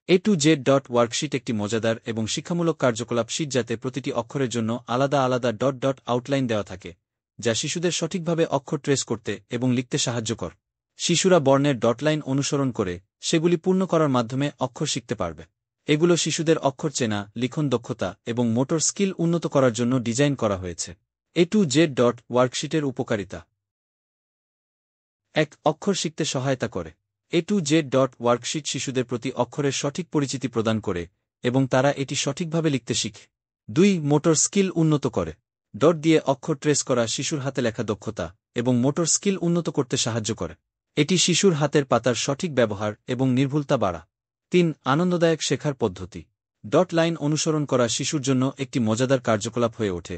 A to Z dot worksheet একটি মজাদার এবং শিক্ষামূলক কার্যকলাপ শীট যাতে প্রতিটি অক্ষরের জন্য আলাদা আলাদা ডট ডট আউটলাইন দেওয়া থাকে, যা শিশুদের সঠিকভাবে অক্ষর ট্রেস করতে এবং লিখতে সাহায্য করে। শিশুরা বর্ণের ডটলাইন অনুসরণ করে সেগুলি পূর্ণ করার মাধ্যমে অক্ষর শিখতে পারবে। এগুলো শিশুদের অক্ষর চেনা, লিখন দক্ষতা এবং মোটর স্কিল উন্নত করার জন্য ডিজাইন করা হয়েছে। এ টু জেড ডট ওয়ার্কশিটের উপকারিতা। ১. অক্ষর শিখতে সহায়তা করে। এ টু জেড ডট ওয়ার্কশিট শিশুদের প্রতি অক্ষরের সঠিক পরিচিতি প্রদান করে এবং তারা এটি সঠিকভাবে লিখতে শিখে। ২. মোটর স্কিল উন্নত করে। ডট দিয়ে অক্ষর ট্রেস করা শিশুর হাতে লেখা দক্ষতা এবং মোটর স্কিল উন্নত করতে সাহায্য করে। এটি শিশুর হাতের পাতার সঠিক ব্যবহার এবং নির্ভুলতা বাড়া। ৩. আনন্দদায়ক শেখার পদ্ধতি। ডট লাইন অনুসরণ করা শিশুর জন্য একটি মজাদার কার্যকলাপ হয়ে ওঠে,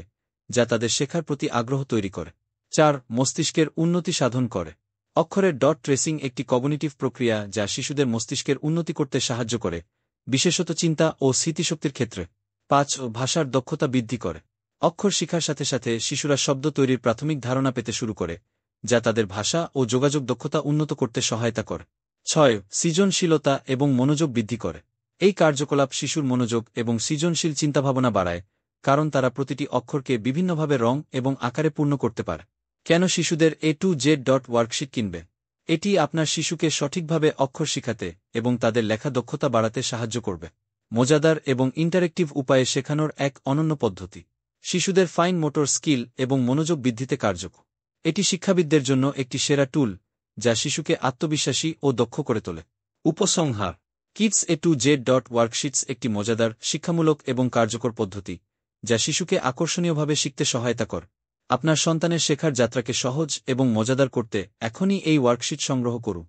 যা তাদের শেখার প্রতি আগ্রহ তৈরি করে। ৪. মস্তিষ্কের উন্নতি সাধন করে। অক্ষরের ডট ট্রেসিং একটি কগনিটিভ প্রক্রিয়া যা শিশুদের মস্তিষ্কের উন্নতি করতে সাহায্য করে, বিশেষত চিন্তা ও স্মৃতিশক্তির ক্ষেত্রে। ৫. ভাষার দক্ষতা বৃদ্ধি করে। অক্ষর শিখার সাথে সাথে শিশুরা শব্দ তৈরির প্রাথমিক ধারণা পেতে শুরু করে, যা তাদের ভাষা ও যোগাযোগ দক্ষতা উন্নত করতে সহায়তা করে। ৬. সৃজনশীলতা এবং মনোযোগ বৃদ্ধি করে। এই কার্যকলাপ শিশুর মনোযোগ এবং সৃজনশীল চিন্তাভাবনা বাড়ায়, কারণ তারা প্রতিটি অক্ষরকে বিভিন্নভাবে রং এবং আকারে পূর্ণ করতে পারে। কেন শিশুদের এ টু জেড ডট ওয়ার্কশিট কিনবে? এটি আপনার শিশুকে সঠিকভাবে অক্ষর শিখাতে এবং তাদের লেখা দক্ষতা বাড়াতে সাহায্য করবে। মজাদার এবং ইন্টারেক্টিভ উপায়ে শেখানোর এক অনন্য পদ্ধতি। শিশুদের ফাইন মোটর স্কিল এবং মনোযোগ বৃদ্ধিতে কার্যকর। এটি শিক্ষাবিদদের জন্য একটি সেরা টুল, যা শিশুকে আত্মবিশ্বাসী ও দক্ষ করে তোলে। উপসংহার। Kids A to Z dot ওয়ার্কশিটস একটি মজাদার, শিক্ষামূলক এবং কার্যকর পদ্ধতি, যা শিশুকে আকর্ষণীয়ভাবে শিখতে সহায়তা করে। আপনার সন্তানের শেখার যাত্রাকে সহজ এবং মজাদার করতে এখনই এই ওয়ার্কশিট সংগ্রহ করুন।